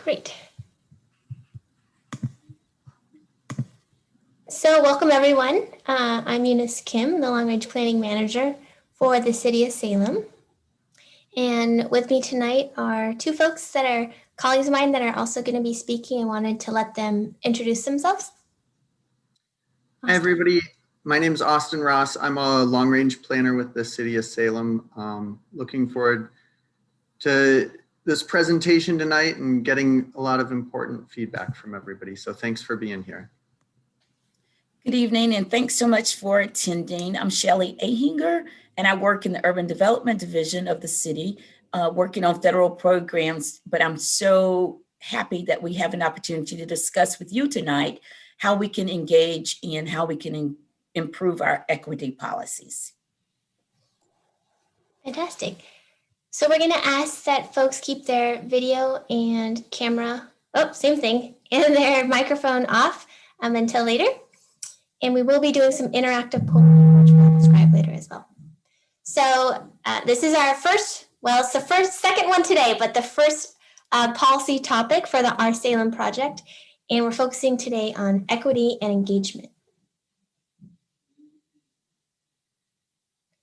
Great. So welcome everyone. I'm Eunice Kim, the Long Range Planning Manager for the City of Salem. And with me tonight are two folks that are colleagues of mine that are also going to be speaking. I wanted to let them introduce themselves. Austin. Hi everybody, my name is Austin Ross. I'm a long range planner with the City of Salem. Looking forward to this presentation tonight and getting a lot of important feedback from everybody. So thanks for being here. Good evening, and thanks so much for attending. I'm Shelley Ahinger, and I work in the Urban Development Division of the city, working on federal programs, but I'm so happy that we have an opportunity to discuss with you tonight how we can engage and how we can improve our equity policies. Fantastic. So we're going to ask that folks keep their video and camera, same thing, and their microphone off until later. And we will be doing some interactive polling, which we'll describe later as well. So this is our first, well, it's the second one today, but the first policy topic for the Our Salem Project. And we're focusing today on equity and engagement.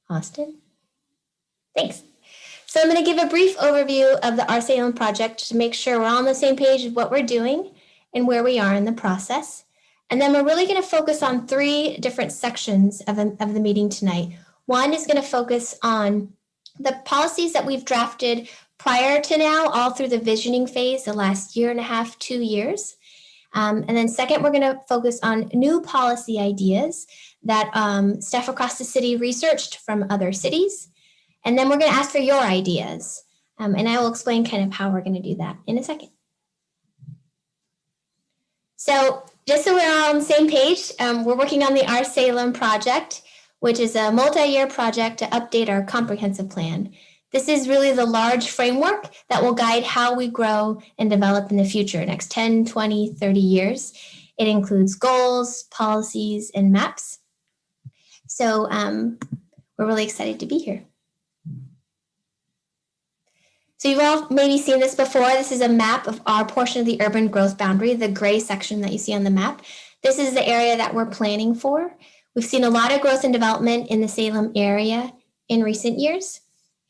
Austin? Thanks. So I'm going to give a brief overview of the Our Salem Project to make sure we're all on the same page of what we're doing and where we are in the process. And then we're really going to focus on three different sections of the meeting tonight. One is going to focus on the policies that we've drafted prior to now, all through the visioning phase, the last year and a half, 2 years. And then second, we're going to focus on new policy ideas that staff across the city researched from other cities. And then we're going to ask for your ideas. And I will explain kind of how we're going to do that in a second. So just so we're all on the same page, we're working on the Our Salem Project, which is a multi-year project to update our comprehensive plan. This is really the large framework that will guide how we grow and develop in the future, next 10, 20, 30 years. It includes goals, policies, and maps. So we're really excited to be here. So you've all maybe seen this before. This is a map of our portion of the urban growth boundary, the gray section that you see on the map. This is the area that we're planning for. We've seen a lot of growth and development in the Salem area in recent years.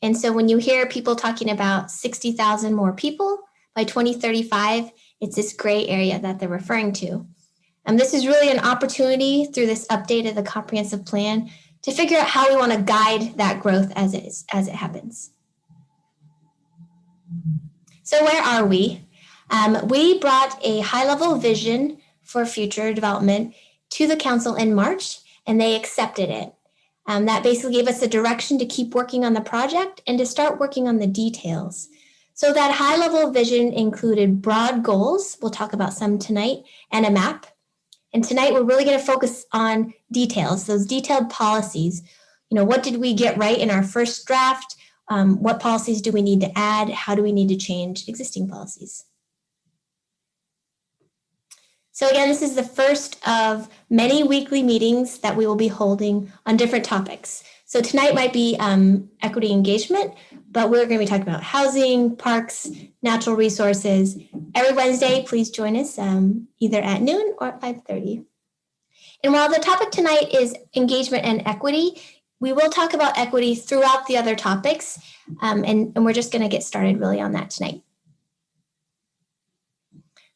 And so when you hear people talking about 60,000 more people by 2035, it's this gray area that they're referring to. And this is really an opportunity through this update of the comprehensive plan to figure out how we want to guide that growth as it happens. So where are we? We brought a high-level vision for future development to the council in March, and they accepted it. That basically gave us the direction to keep working on the project and to start working on the details. So that high-level vision included broad goals, we'll talk about some tonight, and a map. And tonight we're really going to focus on details, those detailed policies. You know, what did we get right in our first draft? What policies do we need to add? How do we need to change existing policies? So again, this is the first of many weekly meetings that we will be holding on different topics. So tonight might be equity engagement, but we're going to be talking about housing, parks, natural resources. Every Wednesday, please join us either at noon or at 5:30. And while the topic tonight is engagement and equity, we will talk about equity throughout the other topics, and we're just going to get started really on that tonight.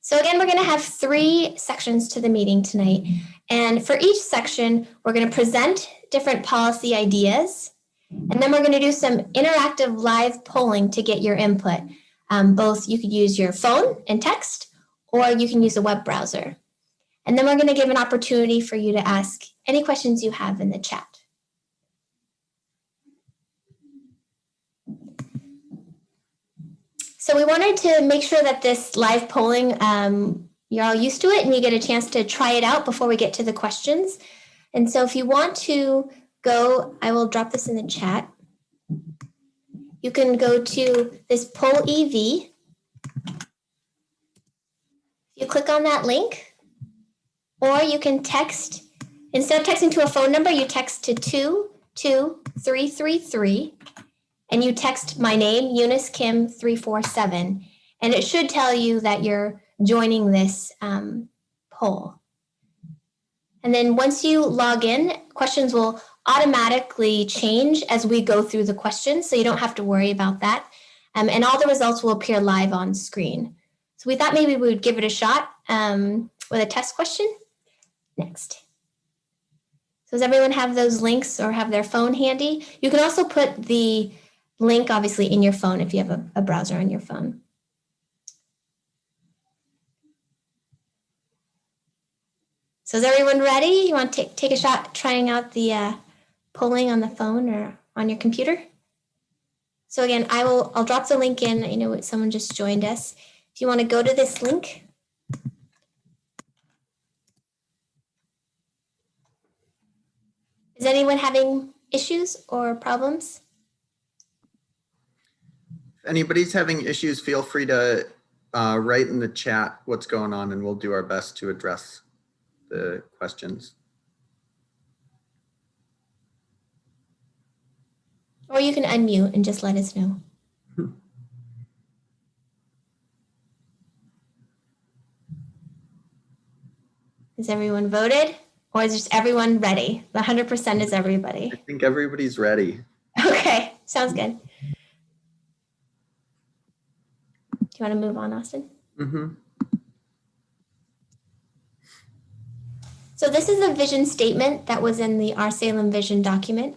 So again, we're going to have three sections to the meeting tonight. And for each section, we're going to present different policy ideas, and then we're going to do some interactive live polling to get your input. Both you could use your phone and text, or you can use a web browser. And then we're going to give an opportunity for you to ask any questions you have in the chat. So we wanted to make sure that this live polling, you're all used to it and you get a chance to try it out before we get to the questions. And so if you want to go, I will drop this in the chat. You can go to this poll EV. You click on that link, or you can text, instead of texting to a phone number, you text to 22333. And you text my name, Eunice Kim 347, And it should tell you that you're joining this poll. And then once you log in, questions will automatically change as we go through the questions, so you don't have to worry about that. And all the results will appear live on screen. So we thought maybe we would give it a shot with a test question next. So does everyone have those links or have their phone handy? You can also put the link obviously in your phone if you have a browser on your phone. So is everyone ready? You want to take a shot trying out the polling on the phone or on your computer? So again, I'll drop the link in. I know someone just joined us. If you want to go to this link. Is anyone having issues or problems? If anybody's having issues, feel free to write in the chat what's going on, and we'll do our best to address the questions. Or you can unmute and just let us know. Is everyone voted? Or is just everyone ready? The 100% is everybody. I think everybody's ready. Okay, sounds good. Do you want to move on, Austin? Mm-hmm. So this is a vision statement that was in the Our Salem Vision document.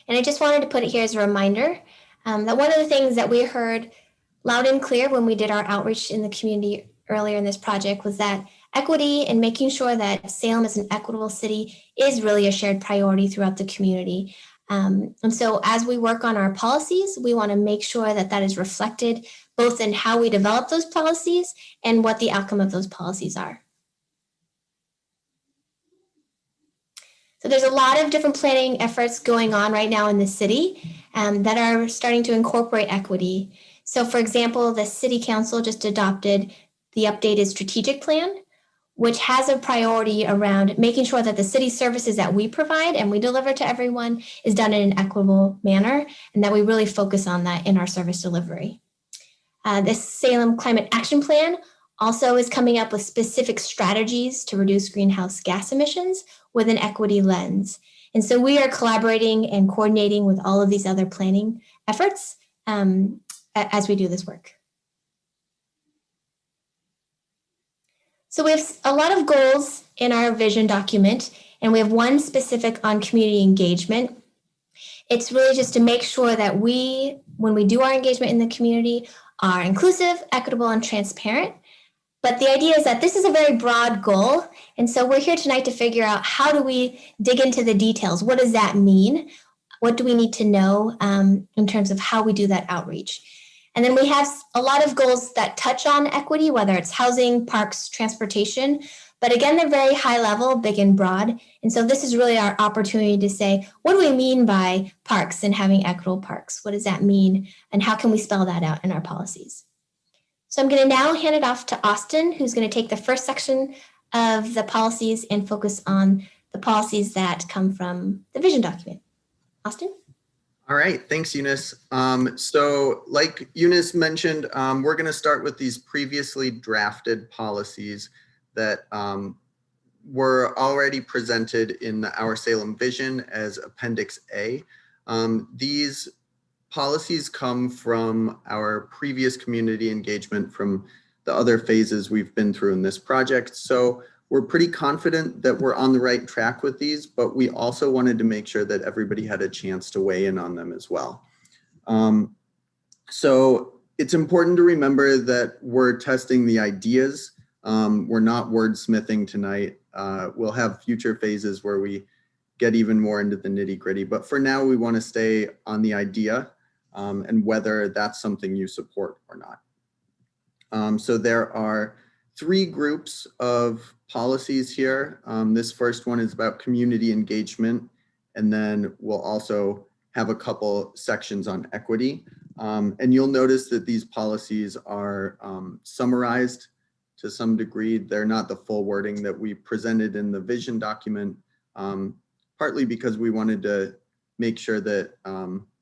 And I just wanted to put it here as a reminder that one of the things that we heard loud and clear when we did our outreach in the community earlier in this project was that equity and making sure that Salem is an equitable city is really a shared priority throughout the community. And so as we work on our policies, we want to make sure that that is reflected both in how we develop those policies and what the outcome of those policies are. So there's a lot of different planning efforts going on right now in the city that are starting to incorporate equity. So for example, the City Council just adopted the updated strategic plan, which has a priority around making sure that the city services that we provide and we deliver to everyone is done in an equitable manner, and that we really focus on that in our service delivery. This Salem Climate Action Plan also is coming up with specific strategies to reduce greenhouse gas emissions with an equity lens. And so we are collaborating and coordinating with all of these other planning efforts as we do this work. So we have a lot of goals in our vision document, and we have one specific on community engagement. It's really just to make sure that when we do our engagement in the community, are inclusive, equitable, and transparent. But the idea is that this is a very broad goal. And so we're here tonight to figure out how do we dig into the details? What does that mean? What do we need to know in terms of how we do that outreach? And then we have a lot of goals that touch on equity, whether it's housing, parks, transportation. But again, they're very high level, big and broad. And so this is really our opportunity to say, what do we mean by parks and having equitable parks? What does that mean? And how can we spell that out in our policies? So I'm going to now hand it off to Austin, who's going to take the first section of the policies and focus on the policies that come from the vision document. Austin? All right, thanks, Eunice. So like Eunice mentioned, we're going to start with these previously drafted policies that were already presented in the Our Salem Vision as Appendix A. These policies come from our previous community engagement from the other phases we've been through in this project. So we're pretty confident that we're on the right track with these, but we also wanted to make sure that everybody had a chance to weigh in on them as well. So it's important to remember that we're testing the ideas. We're not wordsmithing tonight. We'll have future phases where we get even more into the nitty-gritty, but for now we want to stay on the idea and whether that's something you support or not. So there are 3 groups of policies here. This first one is about community engagement, and then we'll also have a couple sections on equity. And you'll notice that these policies are summarized to some degree. They're not the full wording that we presented in the vision document, partly because we wanted to make sure that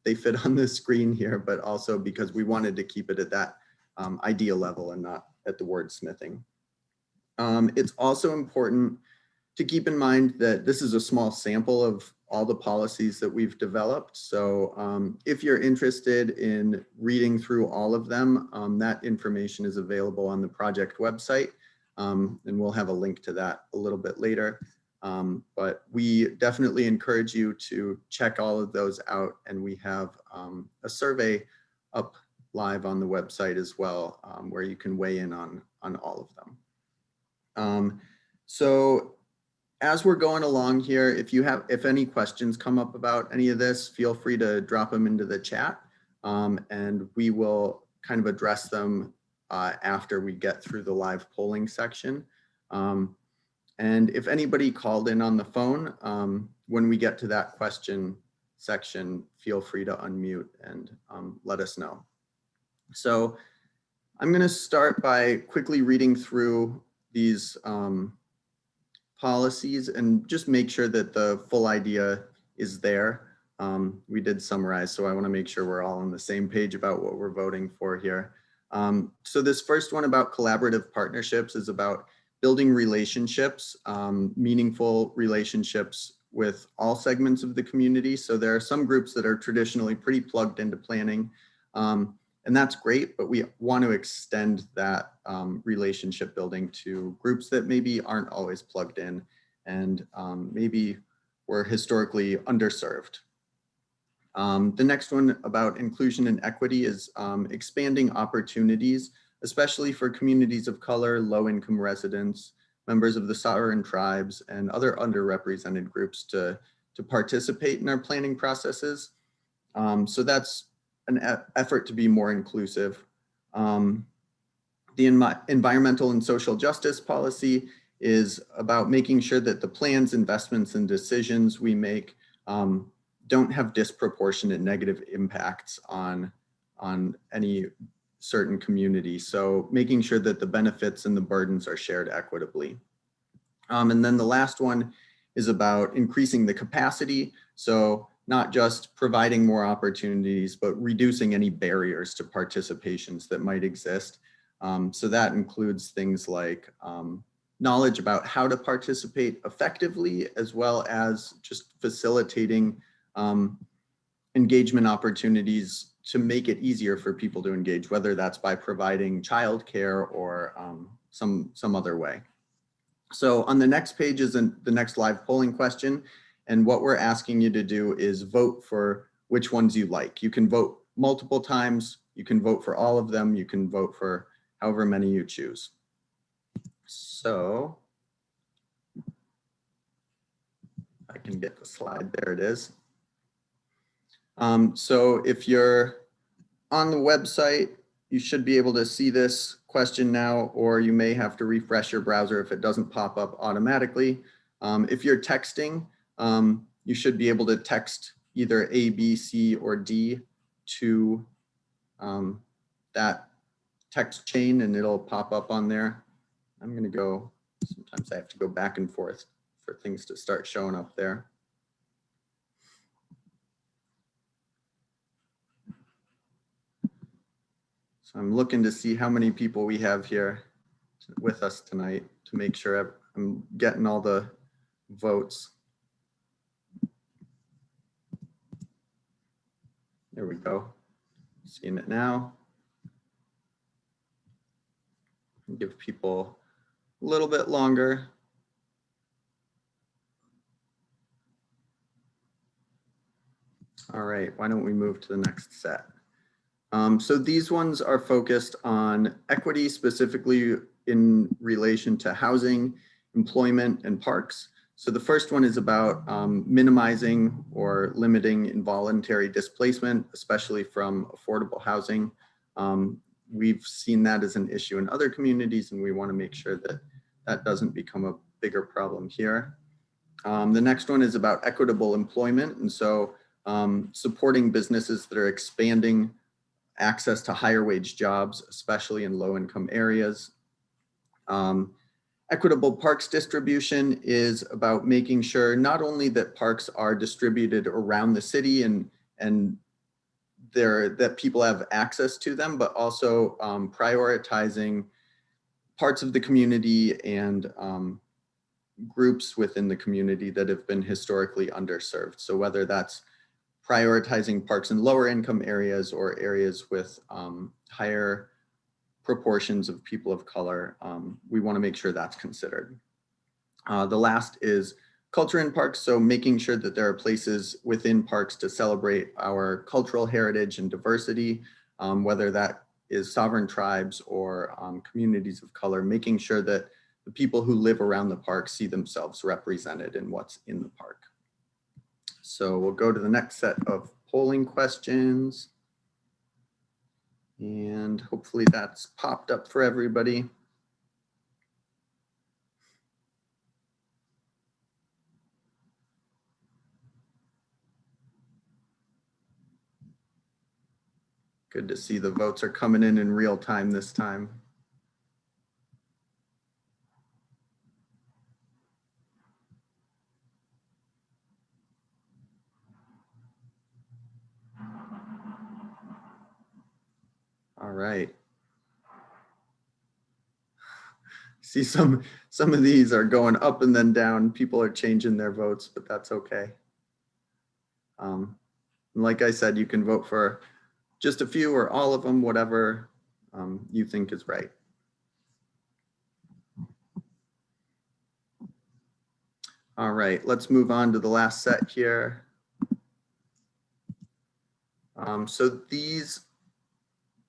they fit on the screen here, but also because we wanted to keep it at that idea level and not at the wordsmithing. It's also important to keep in mind that this is a small sample of all the policies that we've developed. So if you're interested in reading through all of them, that information is available on the project website. And we'll have a link to that a little bit later. But we definitely encourage you to check all of those out. And we have a survey up live on the website as well, where you can weigh in on all of them. So as we're going along here, if any questions come up about any of this, feel free to drop them into the chat, and we will kind of address them after we get through the live polling section. And if anybody called in on the phone, when we get to that question section, feel free to unmute and let us know. So I'm going to start by quickly reading through these policies and just make sure that the full idea is there. We did summarize, so I want to make sure we're all on the same page about what we're voting for here. So this first one about collaborative partnerships is about building relationships, meaningful relationships with all segments of the community. So there are some groups that are traditionally pretty plugged into planning, and that's great, but we want to extend that relationship building to groups that maybe aren't always plugged in and maybe were historically underserved. The next one about inclusion and equity is expanding opportunities, especially for communities of color, low-income residents, members of the sovereign tribes, and other underrepresented groups to participate in our planning processes. So that's an effort to be more inclusive. The environmental and social justice policy is about making sure that the plans, investments, and decisions we make don't have disproportionate negative impacts on any certain community. So making sure that the benefits and the burdens are shared equitably. And then the last one is about increasing the capacity. So not just providing more opportunities, but reducing any barriers to participations that might exist. So that includes things like knowledge about how to participate effectively, as well as just facilitating engagement opportunities to make it easier for people to engage, whether that's by providing childcare or some other way. So on the next page is the next live polling question. And what we're asking you to do is vote for which ones you like. You can vote multiple times. You can vote for all of them. You can vote for however many you choose. So I can get the slide. There it is. So if you're on the website, you should be able to see this question now, or you may have to refresh your browser if it doesn't pop up automatically. If you're texting, you should be able to text either A, B, C, or D to that text chain, and it'll pop up on there. I'm going to go, sometimes I have to go back and forth for things to start showing up there. So I'm looking to see how many people we have here with us tonight to make sure I'm getting all the votes. There we go. Seeing it now. Give people a little bit longer. All right, why don't we move to the next set? So these ones are focused on equity, specifically in relation to housing, employment, and parks. So the first one is about minimizing or limiting involuntary displacement, especially from affordable housing. We've seen that as an issue in other communities, and we want to make sure that that doesn't become a bigger problem here. The next one is about equitable employment. And so supporting businesses that are expanding access to higher wage jobs, especially in low income areas. Equitable parks distribution is about making sure not only that parks are distributed around the city and that people have access to them, but also prioritizing parts of the community and groups within the community that have been historically underserved. So whether that's prioritizing parks in lower income areas or areas with higher proportions of people of color, we want to make sure that's considered. The last is culture in parks. So making sure that there are places within parks to celebrate our cultural heritage and diversity, whether that is sovereign tribes or communities of color, making sure that the people who live around the park see themselves represented in what's in the park. So we'll go to the next set of polling questions. And hopefully that's popped up for everybody. Good to see the votes are coming in real time this time. All right. See some of these are going up and then down. People are changing their votes, but that's okay. Like I said, you can vote for just a few or all of them, whatever you think is right. All right, let's move on to the last set here. So these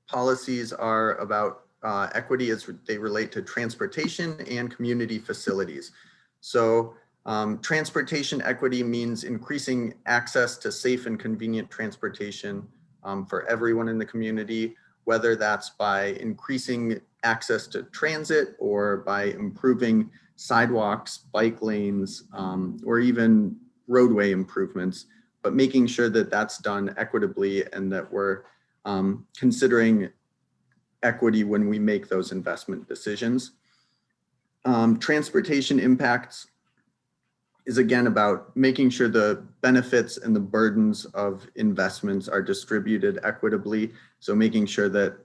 policies are about equity as they relate to transportation and community facilities. So transportation equity means increasing access to safe and convenient transportation for everyone in the community, whether that's by increasing access to transit or by improving sidewalks, bike lanes, or even roadway improvements, but making sure that that's done equitably and that we're considering equity when we make those investment decisions. Transportation impacts is again about making sure the benefits and the burdens of investments are distributed equitably. So making sure that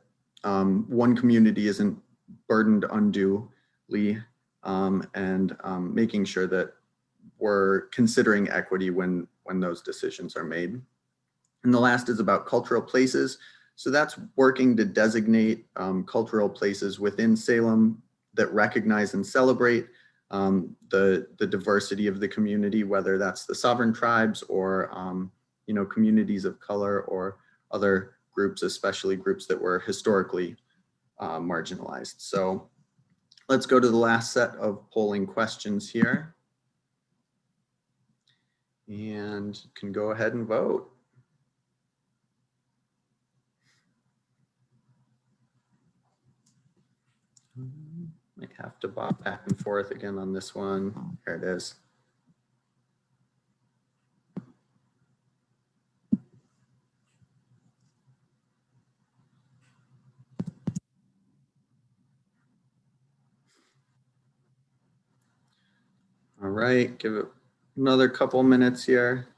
one community isn't burdened unduly and making sure that we're considering equity when those decisions are made. And the last is about cultural places. So that's working to designate cultural places within Salem that recognize and celebrate the diversity of the community, whether that's the sovereign tribes or communities of color or other groups, especially groups that were historically marginalized. So let's go to the last set of polling questions here. And you can go ahead and vote. Might have to bob back and forth again on this one. There it is. All right, give it another couple minutes here.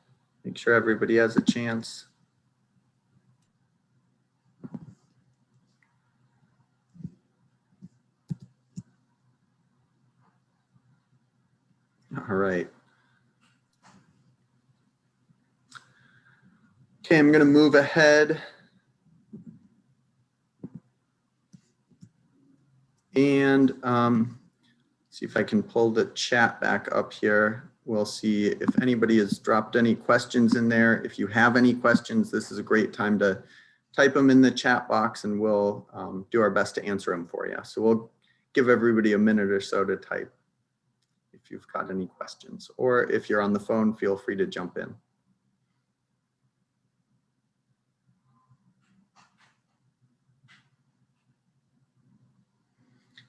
Make sure everybody has a chance. All right. Okay, I'm going to move ahead and see if I can pull the chat back up here. We'll see if anybody has dropped any questions in there. If you have any questions, this is a great time to type them in the chat box and we'll do our best to answer them for you. So we'll give everybody a minute or so to type if you've got any questions, or if you're on the phone, feel free to jump in. And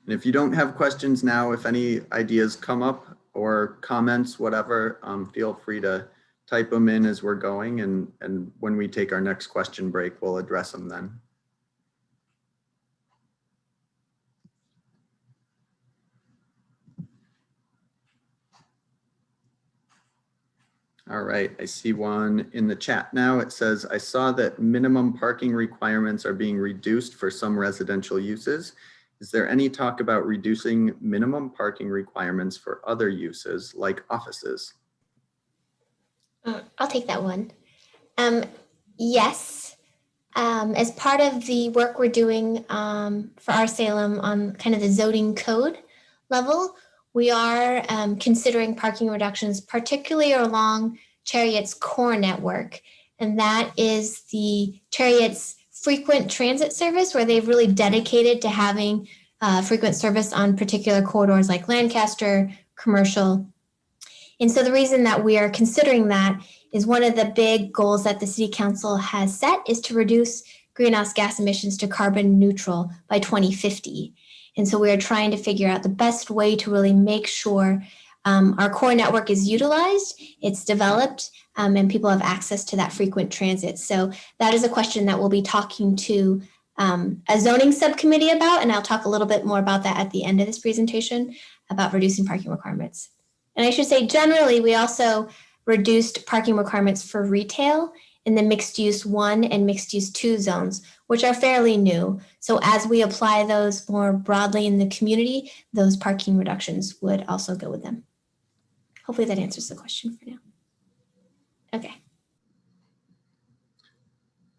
if you don't have questions now, if any ideas come up or comments, whatever, feel free to type them in as we're going. And when we take our next question break, we'll address them then. All right, I see one in the chat now. It says, I saw that minimum parking requirements are being reduced for some residential uses. Is there any talk about reducing minimum parking requirements for other uses like offices? I'll take that one. Yes. As part of the work we're doing for our Salem on kind of the zoning code level, we are considering parking reductions, particularly along Chariot's core network. And that is the Chariot's frequent transit service, where they've really dedicated to having frequent service on particular corridors like Lancaster, commercial. And so the reason that we are considering that is one of the big goals that the City Council has set is to reduce greenhouse gas emissions to carbon neutral by 2050. And so we are trying to figure out the best way to really make sure our core network is utilized, it's developed, and people have access to that frequent transit. So that is a question that we'll be talking to a zoning subcommittee about, and I'll talk a little bit more about that at the end of this presentation about reducing parking requirements. And I should say, generally, we also reduced parking requirements for retail in the mixed use 1 and mixed use 2 zones, which are fairly new. So as we apply those more broadly in the community, those parking reductions would also go with them. Hopefully that answers the question for now. Okay.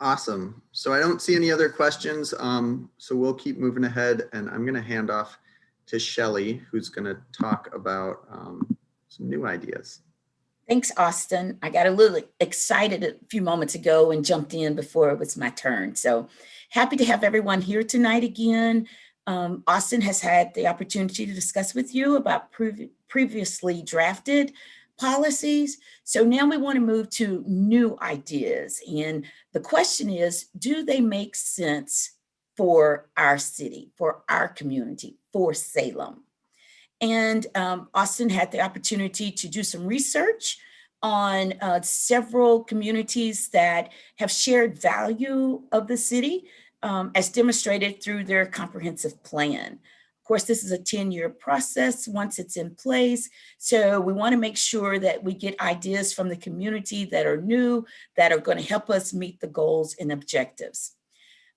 Awesome. So I don't see any other questions. So we'll keep moving ahead, and I'm going to hand off to Shelly, who's going to talk about some new ideas. Thanks, Austin. I got a little excited a few moments ago and jumped in before it was my turn. So happy to have everyone here tonight again. Austin has had the opportunity to discuss with you about previously drafted policies. So now we want to move to new ideas. And the question is, do they make sense for our city, for our community, for Salem? And Austin had the opportunity to do some research on several communities that have shared value of the city as demonstrated through their comprehensive plan. Of course, this is a 10-year process once it's in place. So we want to make sure that we get ideas from the community that are new, that are going to help us meet the goals and objectives.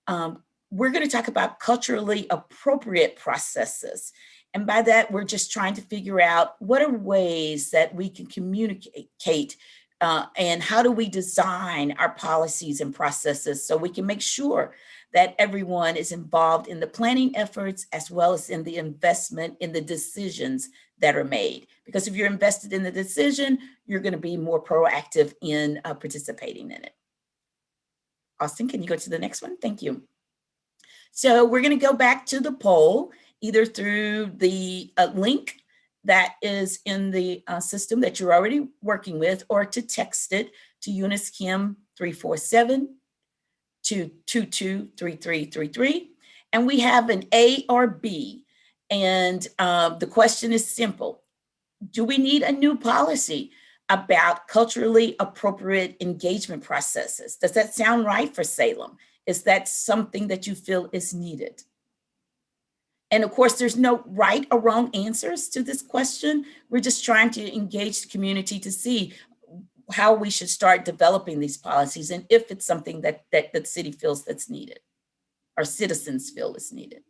We're going to talk about culturally appropriate processes. And by that, we're just trying to figure out what are ways that we can communicate and how do we design our policies and processes so we can make sure that everyone is involved in the planning efforts as well as in the investment in the decisions that are made. Because if you're invested in the decision, you're going to be more proactive in participating in it. Austin, can you go to the next one? Thank you. So we're going to go back to the poll, either through the link that is in the system that you're already working with, or to text it to Eunice Kim 347-222-3333. And we have an A or B. And the question is simple. Do we need a new policy about culturally appropriate engagement processes? Does that sound right for Salem? Is that something that you feel is needed? And of course, there's no right or wrong answers to this question. We're just trying to engage the community to see how we should start developing these policies and if it's something that the city feels that's needed, or citizens feel is needed.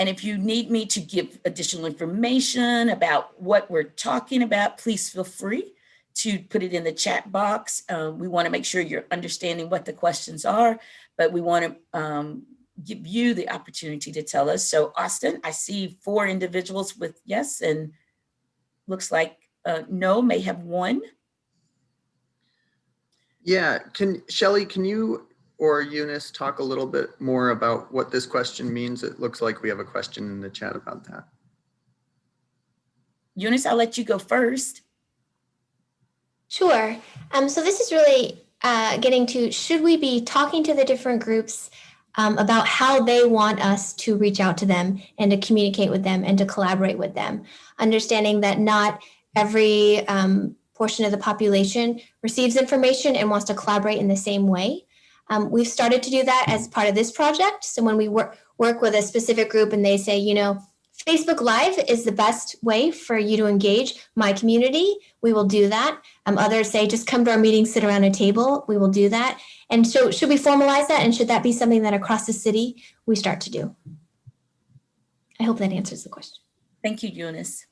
And if you need me to give additional information about what we're talking about, please feel free to put it in the chat box. We want to make sure you're understanding what the questions are, but we want to give you the opportunity to tell us. So Austin, I see 4 individuals with yes, and looks like no may have 1. Yeah, Shelly, can you or Eunice talk a little bit more about what this question means? It looks like we have a question in the chat about that. Eunice, I'll let you go first. Sure. So this is really getting to, should we be talking to the different groups about how they want us to reach out to them and to communicate with them and to collaborate with them, understanding that not every portion of the population receives information and wants to collaborate in the same way. We've started to do that as part of this project. So when we work with a specific group and they say, you know, Facebook Live is the best way for you to engage my community. We will do that. Others say just come to our meeting, sit around a table. We will do that. And so should we formalize that? And should that be something that across the city we start to do? I hope that answers the question. Thank you, Eunice.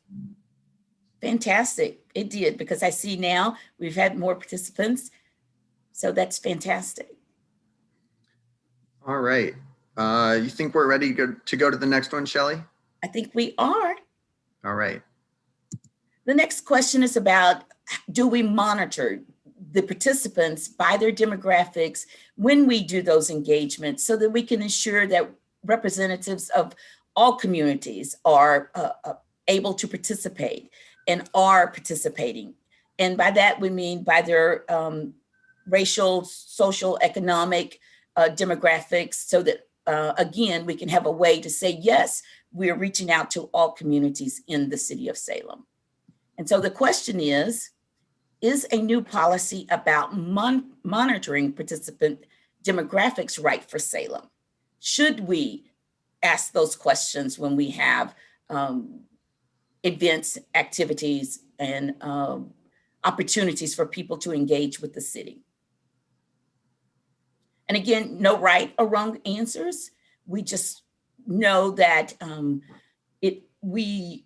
Fantastic. It did, because I see now we've had more participants. So that's fantastic. All right. You think we're ready to go to the next one, Shelley? I think we are. All right. The next question is about, do we monitor the participants by their demographics when we do those engagements so that we can ensure that representatives of all communities are able to participate and are participating? And by that, we mean by their racial, social, economic demographics, so that, again, we can have a way to say, yes, we're reaching out to all communities in the city of Salem. And so the question is a new policy about monitoring participant demographics right for Salem? Should we ask those questions when we have events, activities, and opportunities for people to engage with the city? And again, no right or wrong answers. We just know that we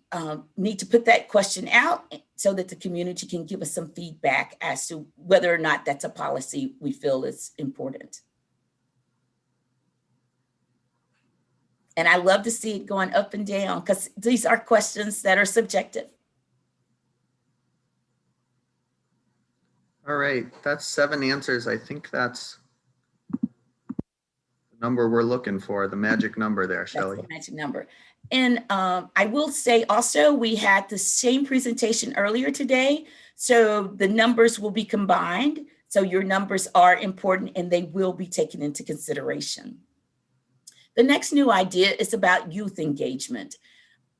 need to put that question out so that the community can give us some feedback as to whether or not that's a policy we feel is important. And I love to see it going up and down, because these are questions that are subjective. All right, that's 7 answers. I think that's the number we're looking for, the magic number there, Shelley. That's the magic number. And I will say also, we had the same presentation earlier today, so the numbers will be combined. So your numbers are important and they will be taken into consideration. The next new idea is about youth engagement.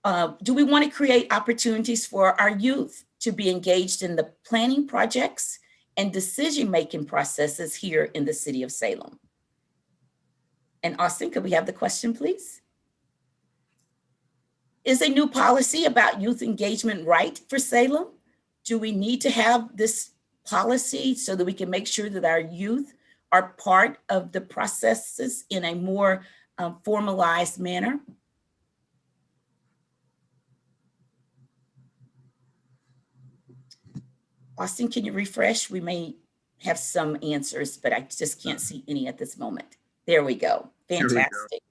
Do we want to create opportunities for our youth to be engaged in the planning projects and decision-making processes here in the city of Salem? And Austin, could we have the question, please? Is a new policy about youth engagement right for Salem? Do we need to have this policy so that we can make sure that our youth are part of the processes in a more formalized manner? Austin, can you refresh? We may have some answers, but I just can't see any at this moment. There we go. Fantastic.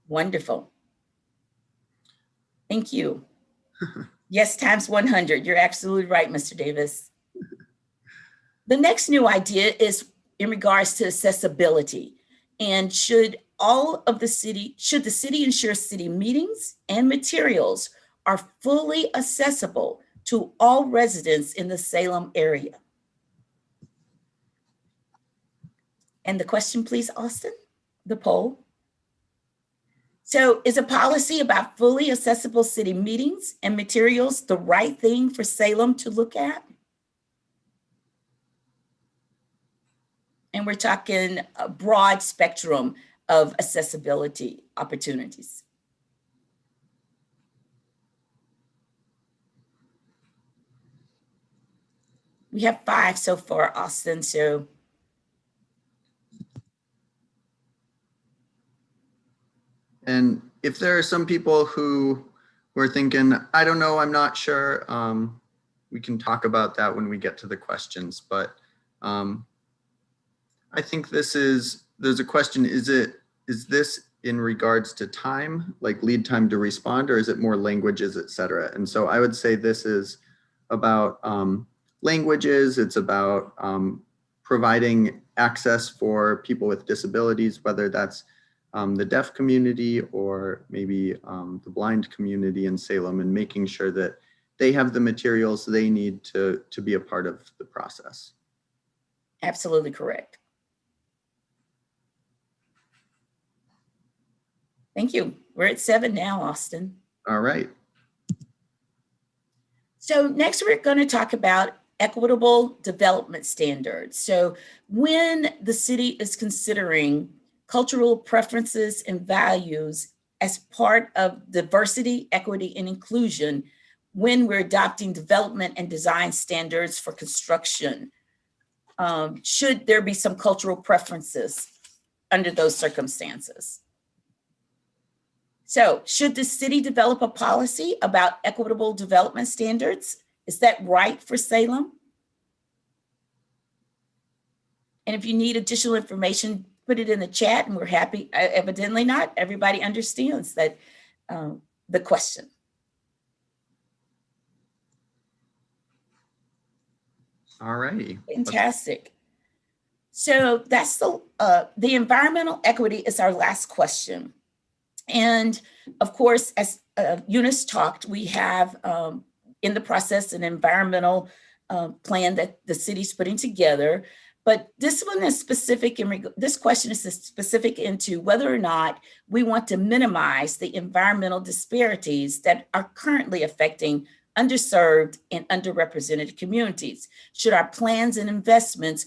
Wonderful. Thank you. Yes, times 100. You're absolutely right, Mr. Davis. The next new idea is in regards to accessibility. And should the city ensure city meetings and materials are fully accessible to all residents in the Salem area? And the question, please, Austin, the poll. So is a policy about fully accessible city meetings and materials the right thing for Salem to look at? And we're talking a broad spectrum of accessibility opportunities. We have 5 so far, Austin, so. And if there are some people who were thinking, I don't know, I'm not sure, we can talk about that when we get to the questions. But I think there's a question, is this in regards to time, like lead time to respond, or is it more languages, et cetera? And so I would say this is about languages, it's about providing access for people with disabilities, whether that's the deaf community or maybe the blind community in Salem, and making sure that they have the materials they need to be a part of the process. Absolutely correct. Thank you. We're at 7 now, Austin. All right. So next we're going to talk about equitable development standards. So when the city is considering cultural preferences and values as part of diversity, equity, and inclusion when we're adopting development and design standards for construction? Should there be some cultural preferences under those circumstances? So should the city develop a policy about equitable development standards? Is that right for Salem? And if you need additional information, put it in the chat and we're happy. Evidently not everybody understands that the question. All righty. Fantastic. So that's the environmental equity is our last question. And of course, as Eunice talked, we have in the process an environmental plan that the city's putting together. But this one is specific this question is specific into whether or not we want to minimize the environmental disparities that are currently affecting underserved and underrepresented communities. Should our plans and investments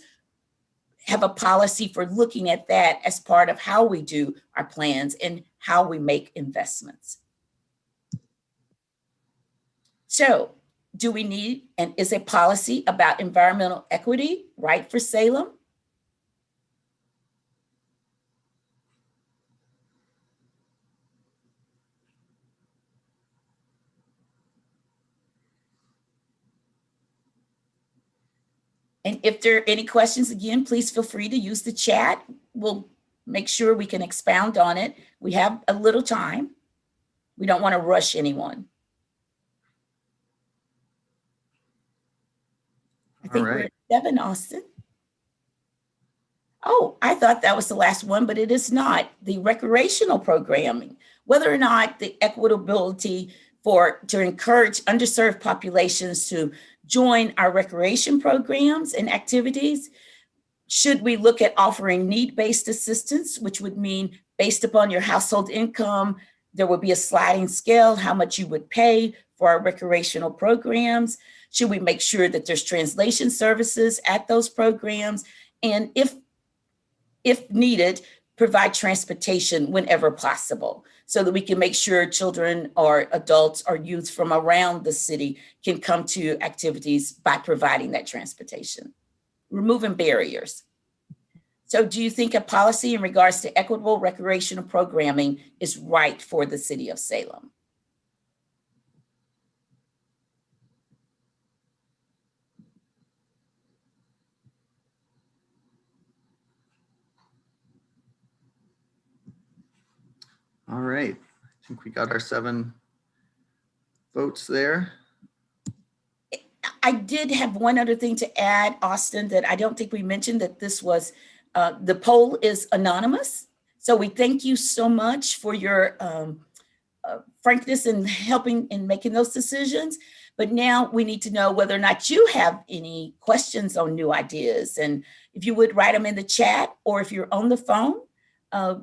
have a policy for looking at that as part of how we do our plans and how we make investments? So, do we need and is a policy about environmental equity right for Salem? And if there are any questions, again, please feel free to use the chat. We'll make sure we can expound on it. We have a little time. We don't want to rush anyone. I think we're at 7, Austin. Oh, I thought that was the last one, but it is not. The recreational programming, whether or not the equitability to encourage underserved populations to join our recreation programs and activities. Should we look at offering need-based assistance, which would mean based upon your household income, there would be a sliding scale, how much you would pay for our recreational programs? Should we make sure that there's translation services at those programs? And if needed, provide transportation whenever possible so that we can make sure children or adults or youth from around the city can come to activities by providing that transportation, removing barriers. So do you think a policy in regards to equitable recreational programming is right for the city of Salem? All right. I think we got our 7 votes there. I did have one other thing to add, Austin, that I don't think we mentioned, that this was, the poll is anonymous. So we thank you so much for your frankness in helping in making those decisions. But now we need to know whether or not you have any questions on new ideas. And if you would write them in the chat, or if you're on the phone,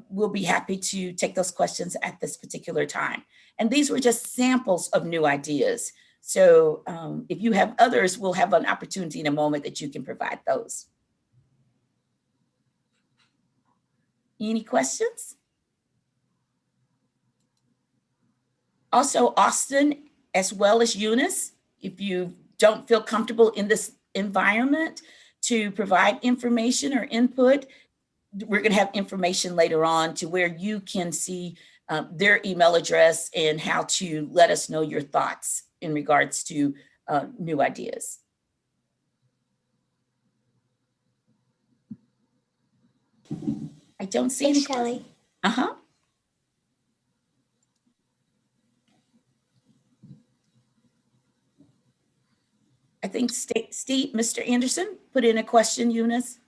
we'll be happy to take those questions at this particular time. And these were just samples of new ideas. So if you have others, we'll have an opportunity in a moment that you can provide those. Any questions? Also, Austin, as well as Eunice, if you don't feel comfortable in this environment to provide information or input, we're going to have information later on to where you can see their email address and how to let us know your thoughts in regards to new ideas. I don't see any. Shelley. Uh-huh. I think Steve, Mr. Anderson, put in a question, Eunice.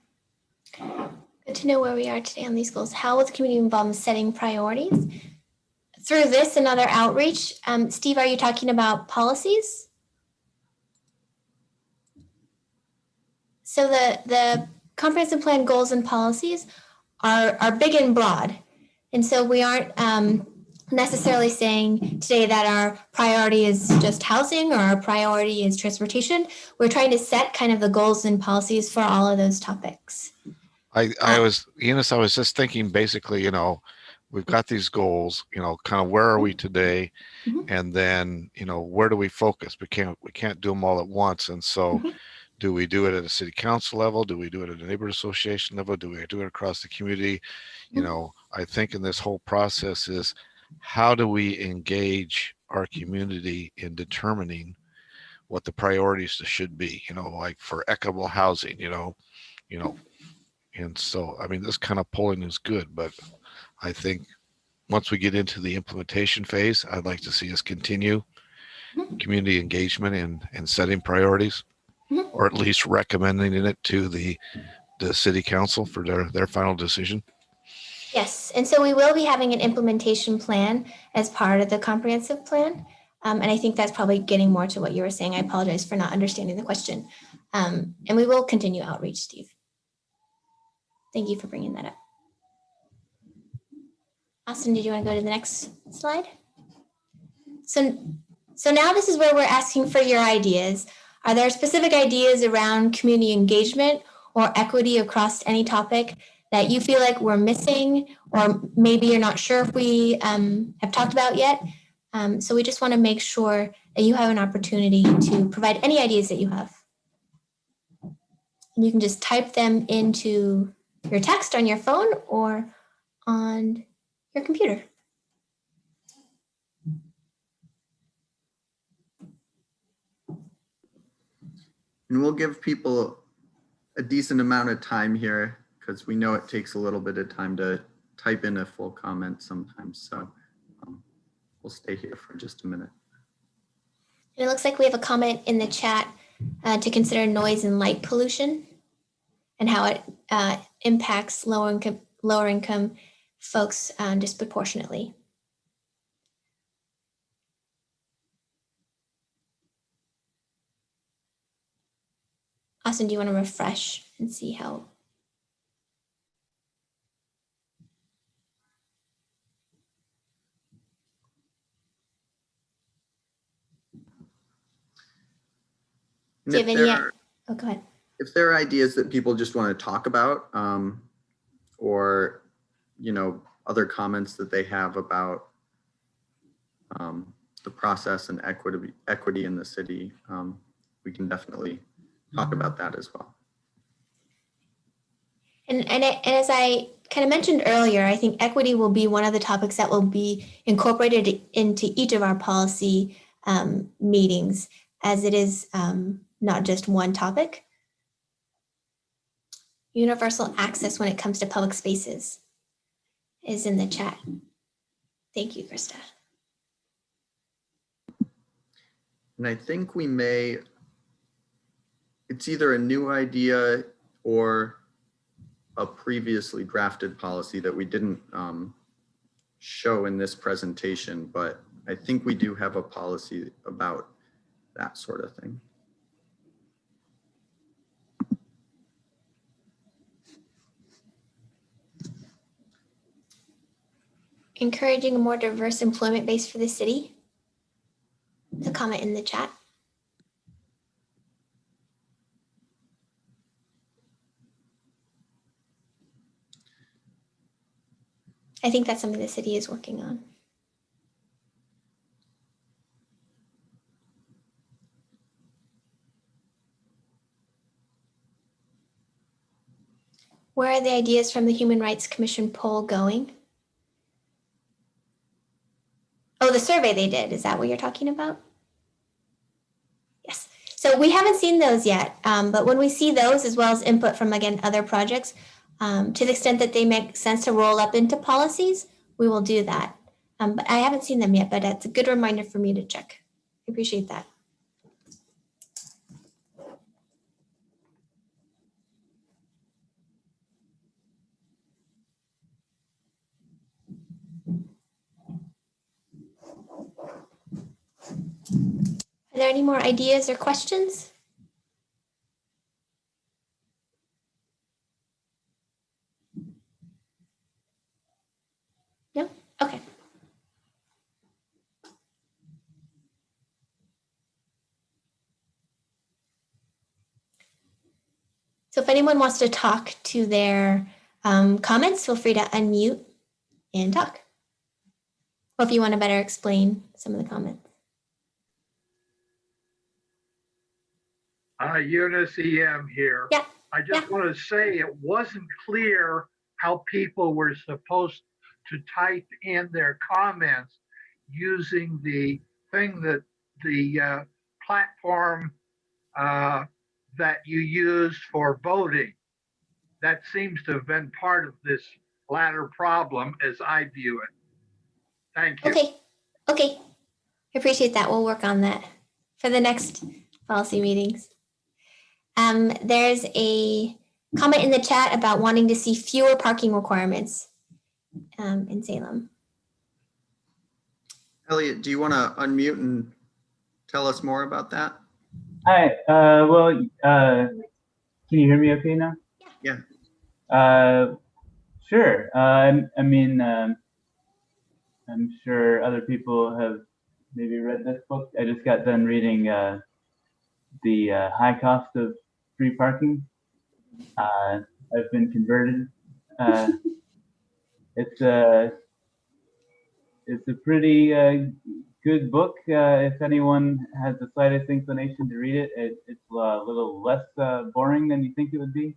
Good to know where we are today on these goals. How was community involved in setting priorities? Through this and other outreach, Steve, are you talking about policies? So the comprehensive plan goals and policies are big and broad. And so we aren't necessarily saying today that our priority is just housing or our priority is transportation. We're trying to set kind of the goals and policies for all of those topics. Eunice, I was just thinking basically, we've got these goals, kind of where are we today? Mhm. And then, where do we focus? We can't do them all at once. And so Mhm. do we do it at a city council level? Do we do it at a neighborhood association level? Do we do it across the community? I think in this whole process is how do we engage our community in determining what the priorities should be, like for equitable housing, and so, I mean, this kind of polling is good, but I think once we get into the implementation phase, I'd like to see us continue Mhm. community engagement and setting priorities, Mhm. or at least recommending it to the city council for their final decision. Yes, and so we will be having an implementation plan as part of the comprehensive plan. And I think that's probably getting more to what you were saying. I apologize for not understanding the question. And we will continue outreach, Steve. Thank you for bringing that up. Austin, did you want to go to the next slide? So now this is where we're asking for your ideas. Are there specific ideas around community engagement or equity across any topic that you feel like we're missing, or maybe you're not sure if we have talked about yet? So we just want to make sure that you have an opportunity to provide any ideas that you have. And you can just type them into your text on your phone or on your computer. And we'll give people a decent amount of time here because we know it takes a little bit of time to type in a full comment sometimes. So we'll stay here for just a minute. And it looks like we have a comment in the chat to consider noise and light pollution and how it impacts lower income folks disproportionately. Austin, do you want to refresh and see how? Do you have any? Oh, go ahead. If there are ideas that people just want to talk about, or other comments that they have about the process and equity in the city, we can definitely talk about that as well. And as I kind of mentioned earlier, I think equity will be one of the topics that will be incorporated into each of our policy meetings, as it is not just one topic. Universal access when it comes to public spaces is in the chat. Thank you, Krista. And I think we may, it's either a new idea or a previously drafted policy that we didn't show in this presentation, but I think we do have a policy about that sort of thing. Encouraging a more diverse employment base for the city. The comment in the chat. I think that's something the city is working on. Where are the ideas from the Human Rights Commission poll going? Oh, the survey they did. Is that what you're talking about? Yes. So we haven't seen those yet, but when we see those, as well as input from, again, other projects, to the extent that they make sense to roll up into policies, we will do that. But I haven't seen them yet, but it's a good reminder for me to check. I appreciate that. Are there any more ideas or questions? No? Okay. So if anyone wants to talk to their comments, feel free to unmute and talk. Or if you want to better explain some of the comments. Eunice EM here. Yeah. I just want to say it wasn't clear how people were supposed to type in their comments using the thing that the platform that you use for voting. That seems to have been part of this latter problem as I view it. Thank you. Okay. Okay. I appreciate that. We'll work on that for the next policy meetings. There's a comment in the chat about wanting to see fewer parking requirements in Salem. Elliot, do you want to unmute and tell us more about that? Hi. Can you hear me okay now? Yeah. Sure. I mean, I'm sure other people have maybe read this book. I just got done reading The High Cost of Free Parking. I've been converted. It's a pretty good book. If anyone has the slightest inclination to read it, it's a little less boring than you think it would be.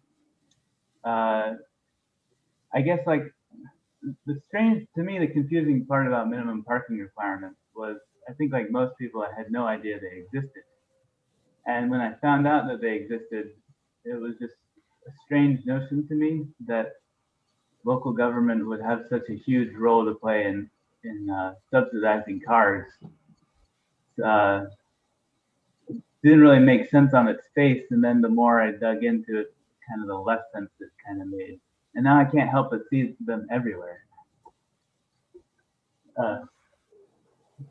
I guess like the strange, to me, the confusing part about minimum parking requirements was, I think like most people, I had no idea they existed. And when I found out that they existed, it was just a strange notion to me that local government would have such a huge role to play in subsidizing cars. Didn't really make sense on its face, and then the more I dug into it, kind of the less sense it kind of made. And now I can't help but see them everywhere.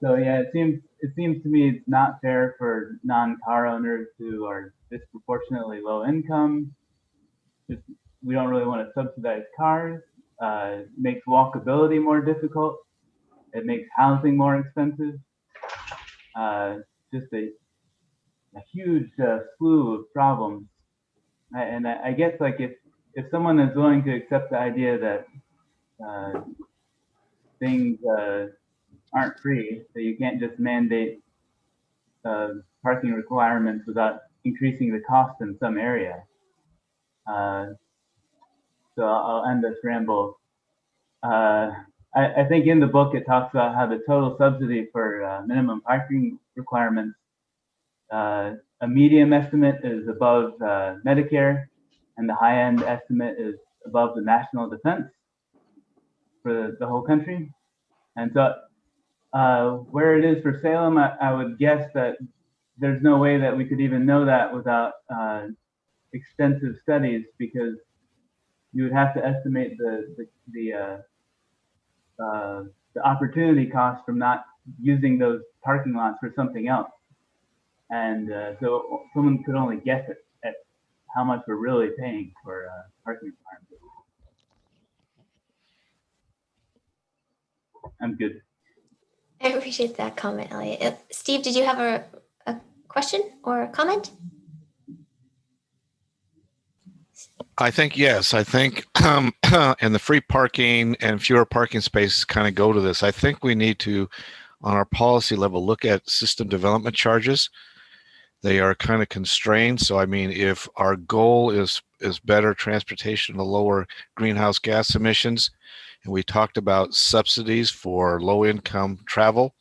So yeah, it seems to me it's not fair for non-car owners who are disproportionately low income. We don't really want to subsidize cars. It makes walkability more difficult. It makes housing more expensive. Just a huge slew of problems. And I guess like if someone is willing to accept the idea that things aren't free, that you can't just mandate parking requirements without increasing the cost in some area. So I'll end this ramble. I think in the book it talks about how the total subsidy for minimum parking requirements, a medium estimate is above Medicare, and the high-end estimate is above the national defense for the whole country. And so where it is for Salem, I would guess that there's no way that we could even know that without extensive studies, because you would have to estimate the opportunity cost from not using those parking lots for something else. And so someone could only guess at how much we're really paying for parking requirements. I'm good. I appreciate that comment, Elliot. Steve, did you have a question or a comment? I think yes. I think and the free parking and fewer parking spaces kind of go to this. I think we need to, on our policy level, look at system development charges. They are kind of constrained. So I mean, if our goal is better transportation to lower greenhouse gas emissions, and we talked about subsidies for low income travel,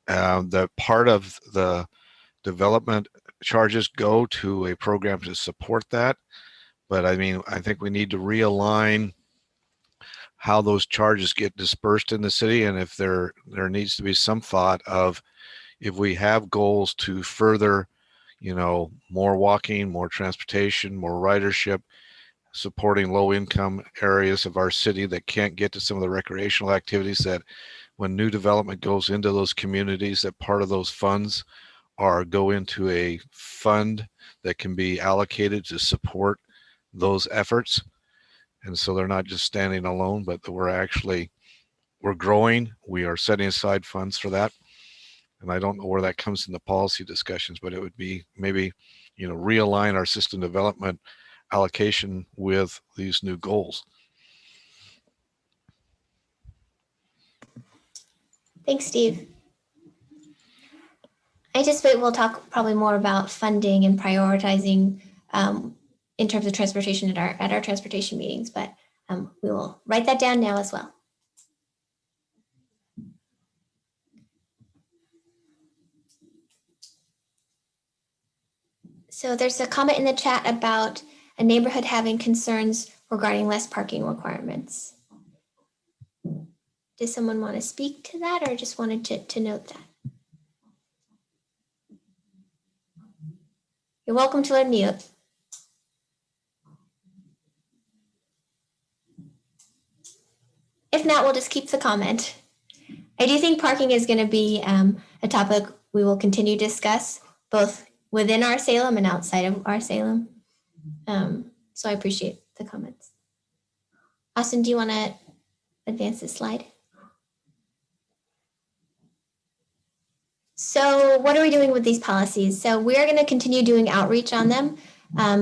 the part of the development charges go to a program to support that. But I mean, I think we need to realign how those charges get dispersed in the city, and if there needs to be some thought of, if we have goals to further, more walking, more transportation, more ridership, supporting low income areas of our city that can't get to some of the recreational activities, that when new development goes into those communities, that part of those funds go into a fund that can be allocated to support those efforts. And so they're not just standing alone, but that we're growing. We are setting aside funds for that. And I don't know where that comes in the policy discussions, but it would be maybe, realign our system development allocation with these new goals. Thanks, Steve. I anticipate we'll talk probably more about funding and prioritizing in terms of transportation at our transportation meetings, but we will write that down now as well. So there's a comment in the chat about a neighborhood having concerns regarding less parking requirements. Does someone want to speak to that, or just wanted to note that? You're welcome to unmute. If not, we'll just keep the comment. I do think parking is going to be a topic we will continue to discuss, both within our Salem and outside of our Salem. So I appreciate the comments. Austin, do you want to advance this slide? So what are we doing with these policies? So we're going to continue doing outreach on them,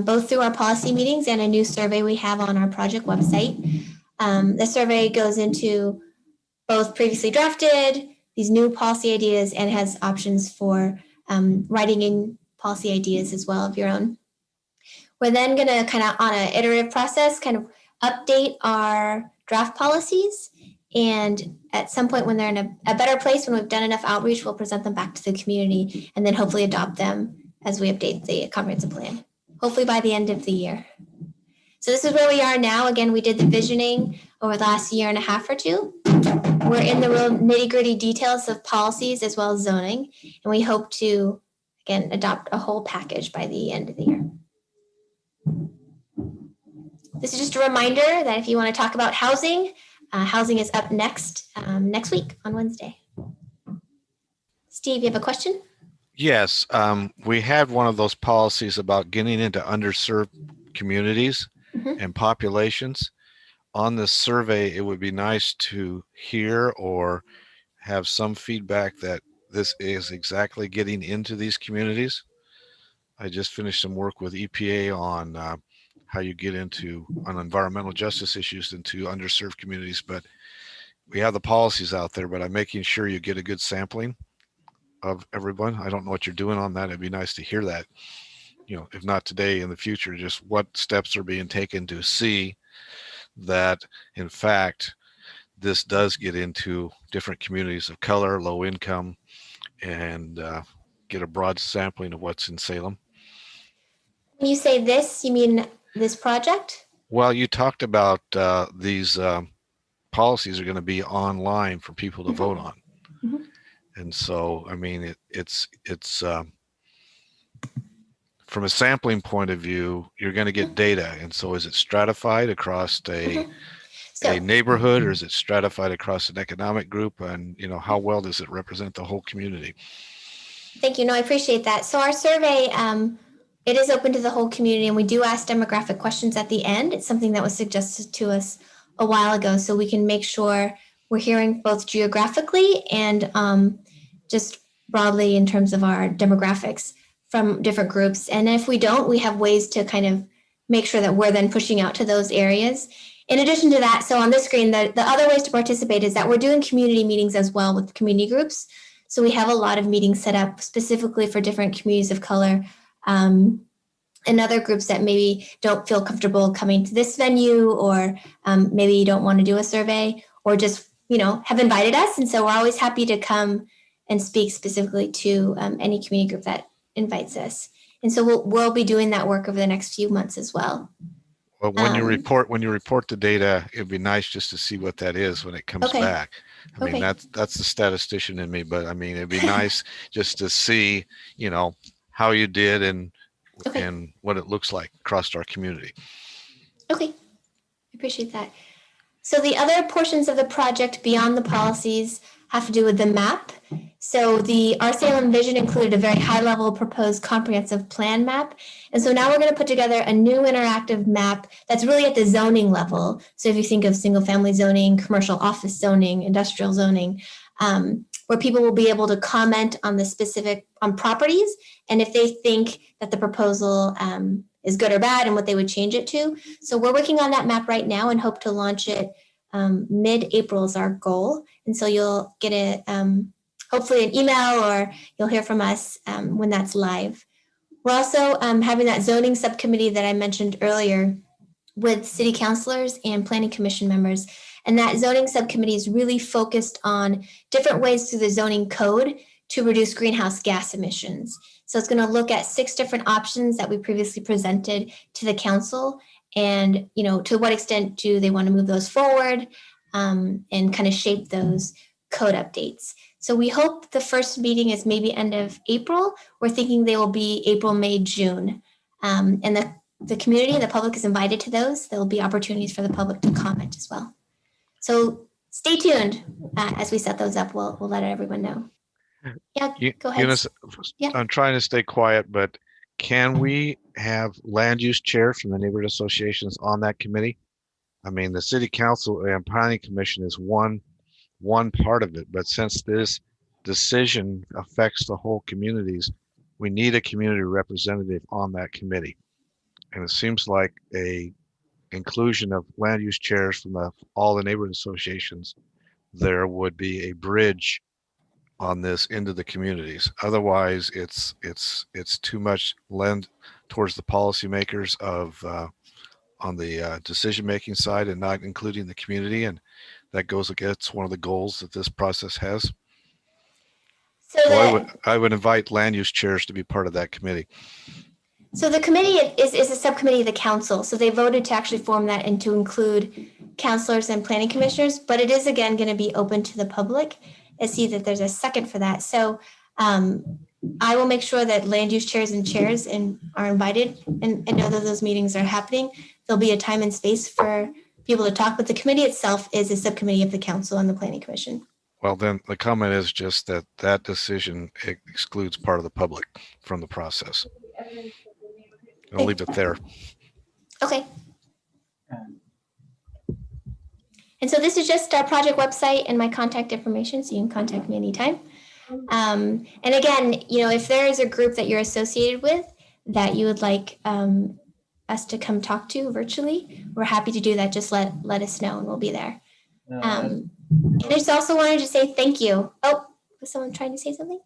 both through our policy meetings and a new survey we have on our project website. The survey goes into both previously drafted, these new policy ideas, and has options for writing in policy ideas as well of your own. We're then going to kind of on an iterative process kind of update our draft policies, and at some point when they're in a better place, when we've done enough outreach, we'll present them back to the community and then hopefully adopt them as we update the comprehensive plan, hopefully by the end of the year. So this is where we are now. Again, we did the visioning over the last year and a half or two. We're in the real nitty-gritty details of policies as well as zoning, and we hope to, again, adopt a whole package by the end of the year. This is just a reminder that if you want to talk about housing, housing is up next week on Wednesday. Steve, you have a question? Yes, we had one of those policies about getting into underserved communities and populations. On this survey, it would be nice to hear or have some feedback that this is exactly getting into these communities. I just finished some work with EPA on how you get on environmental justice issues into underserved communities, but we have the policies out there, but I'm making sure you get a good sampling of everyone. I don't know what you're doing on that. It'd be nice to hear that, if not today, in the future, just what steps are being taken to see that, in fact, this does get into different communities of color, low income, and get a broad sampling of what's in Salem. When you say this, you mean this project? Well, you talked about these policies are going to be online for people to vote on. And so, I mean, it's from a sampling point of view, you're going to get data. And so is it stratified across a neighborhood, or is it stratified across an economic group? And, how well does it represent the whole community? Thank you. No, I appreciate that. So our survey, it is open to the whole community, and we do ask demographic questions at the end. It's something that was suggested to us a while ago, so we can make sure we're hearing both geographically and just broadly in terms of our demographics from different groups. And if we don't, we have ways to kind of make sure that we're then pushing out to those areas. In addition to that, so on this screen, the other ways to participate is that we're doing community meetings as well with community groups. So we have a lot of meetings set up specifically for different communities of color and other groups that maybe don't feel comfortable coming to this venue, or maybe you don't want to do a survey, or just, have invited us. And so we're always happy to come and speak specifically to any community group that invites us. And so we'll be doing that work over the next few months as well. Well, when you report the data, it'd be nice just to see what that is when it comes back. I mean, that's the statistician in me, but I mean, it'd be nice just to see, how you did and what it looks like across our community. Okay, I appreciate that. So the other portions of the project beyond the policies have to do with the map. So our Salem Vision included a very high-level proposed comprehensive plan map. And so now we're going to put together a new interactive map that's really at the zoning level. So if you think of single-family zoning, commercial office zoning, industrial zoning, where people will be able to comment on the specific on properties, and if they think that the proposal is good or bad and what they would change it to. So we're working on that map right now and hope to launch it Mid-April is our goal. And so you'll get hopefully an email, or you'll hear from us when that's live. We're also having that zoning subcommittee that I mentioned earlier with city councilors and planning commission members. And that zoning subcommittee is really focused on different ways through the zoning code to reduce greenhouse gas emissions. So it's going to look at 6 different options that we previously presented to the council, and to what extent do they want to move those forward, and kind of shape those code updates. So we hope the first meeting is maybe end of April. We're thinking they will be April, May, June. And the community and the public is invited to those. There will be opportunities for the public to comment as well. So stay tuned as we set those up. We'll let everyone know. Yeah, go ahead. Eunice, Yeah. I'm trying to stay quiet, but can we have land use chairs from the neighborhood associations on that committee? I mean, the city council and planning commission is one part of it, but since this decision affects the whole communities, we need a community representative on that committee. And it seems like a inclusion of land use chairs from all the neighborhood associations there would be a bridge on this into the communities. Otherwise, it's too much lend towards the policymakers of on the decision-making side and not including the community, and that goes against one of the goals that this process has. So I would invite land use chairs to be part of that committee. So the committee is a subcommittee of the council. So they voted to actually form that and to include councilors and planning commissioners, but it is again going to be open to the public. I see that there's a second for that. So I will make sure that land use chairs are invited and know that those meetings are happening. There'll be a time and space for people to talk, but the committee itself is a subcommittee of the council and the planning commission. Well, then the comment is just that decision excludes part of the public from the process. I'll leave it there. Okay. And so this is just our project website and my contact information, so you can contact me anytime. And again, if there is a group that you're associated with that you would like us to come talk to virtually, we're happy to do that. Just let us know and we'll be there. And I just also wanted to say thank you. Oh, was someone trying to say something?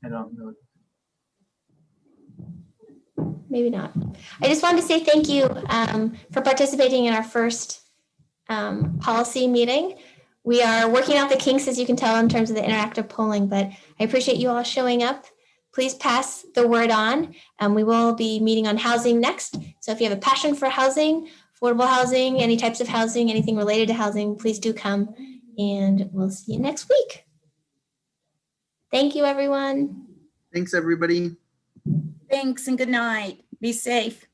I don't know. Maybe not. I just wanted to say thank you for participating in our first policy meeting. We are working out the kinks, as you can tell, in terms of the interactive polling, but I appreciate you all showing up. Please pass the word on. We will be meeting on housing next. So if you have a passion for housing, affordable housing, any types of housing, anything related to housing, please do come, and we'll see you next week. Thank you, everyone. Thanks, everybody. Thanks and good night. Be safe.